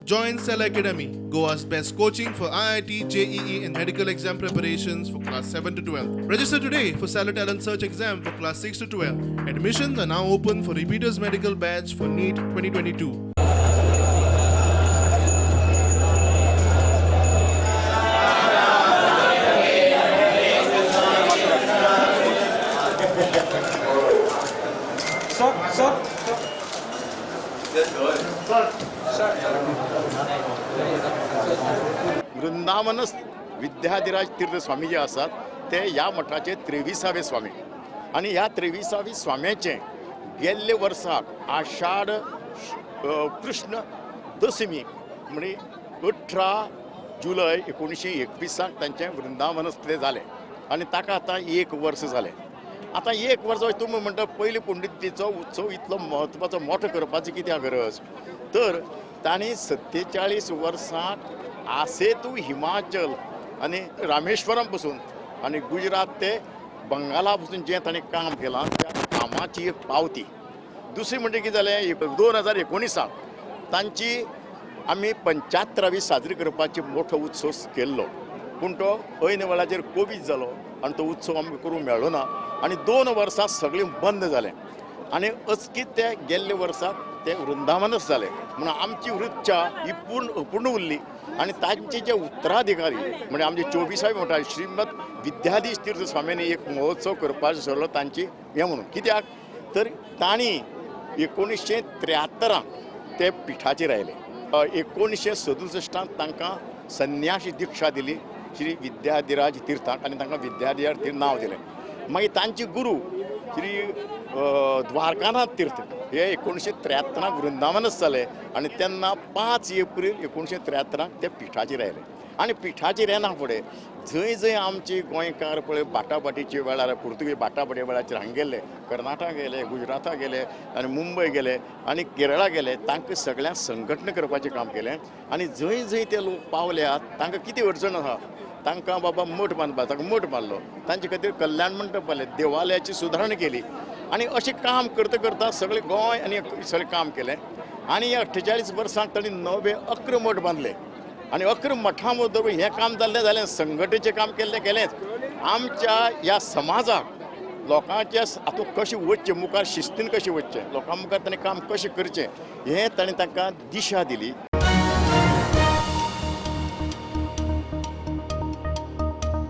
Join Cell Academy, Goa's best coaching for IIT, JEE, and medical exam preparations for class 7 to 12. Register today for Cell Talent Search exam for class 6 to 12. Admissions are now open for repeaters medical batch for NEET 2022. वृंदावनस्थ Vidyadhiraj तीर्थ स्वामी जे असतात ते या मठाचे 23वे स्वामी आणि ह्या 23वी स्वाम्याचे गेल्ले वर्साक आषाढ कृष्ण दशमी म्हणजे 18 जुलय 1921 तांचे वृंदावनस्थ जाले आणि ताका आता 1 वर्स जाले. आता 1 वर्स तुम्ही म्हणटा पयली पुंडलिकेचो उत्सव इतलो महत्वाचो मोठो करपाची कित्याक गरज तर तांणी 47 वर्सां आसेतू हिमाचल आणि रामेश्वरम पासून आणि गुजरात ते बंगाला पासून जे ताणें काम केलां त्या कामाची एक पावती. दुसरी म्हणजे कितें जालें 2019 तांची आमी 75वी साजरी करपाची मोठो उत्सव केल्लो पूण तो ऐन वेळाचेर कोवीड जालो आनी तो उत्सव आमकां करूंक मेळ्ळो ना आनी 2 वर्सां सगळें बंद जालें आनी अचकीत ते गेल्ले वर्साक ते वृंदावनच जाले म्हणून आमची वृत्तच्या ही पूर्ण उरली आणि तांचे जे उत्तराधिकारी म्हणजे आमचे 24वे मठा श्रीमद विद्याधीश तीर्थ स्वामींनी एक महोत्सव करपाचो सरलो तांची हे म्हणून कित्याक तर तांणी 1973 ते पिठाचेर आयले. 1967 तांकां संन्यासी दिक्षा दिली श्री विद्याधिराज तीर्थाक आनी तांकां विद्याधिराज तीर्थ नांव दिलें. मागीर तांचे गुरू श्री द्वारकानाथ तीर्थ हे 1973 वृंदावनच जाले आणि तेन्ना 5 एप्रिल 1973 ते पिठाचेर आयले आनी पिठाचेर येना फुडें जंय जंय आमची गोंयकार पळय बाटाबाटीचे वेळार पुर्तुगेज बाटाबाटी वेळाचेर हांगा गेले कर्नाटका गेले गुजराता गेले आनी मुंबय गेले आनी केरळा गेले तांकां सगळ्यांक संघटना करपाचें काम केलें आनी जंय जंय ते लोक पावल्यात तांकां कितें अडचण आसा तांकां बाबा मठ बांदपा तांकां मठ बांदलो तांचे खातीर कल्याण मंडप बांदले देवालयाची सुदारणा केली आनी अशें काम करता करता सगळें गोंय आनी सगळें काम केलें आनी ह्या 48 वर्सांक तांणी नवे 11 मठ बांदले आनी 11 मठां मदीं हें काम जाल्लें संघटनेचें काम केलेंच आमच्या ह्या समाजाक लोकांच्या हातूंत कशें वचचें मुखार शिस्तीन कशें वचचें लोकां मुखार ताणें काम कशें करचें हें ताणें तांकां दिशा दिली.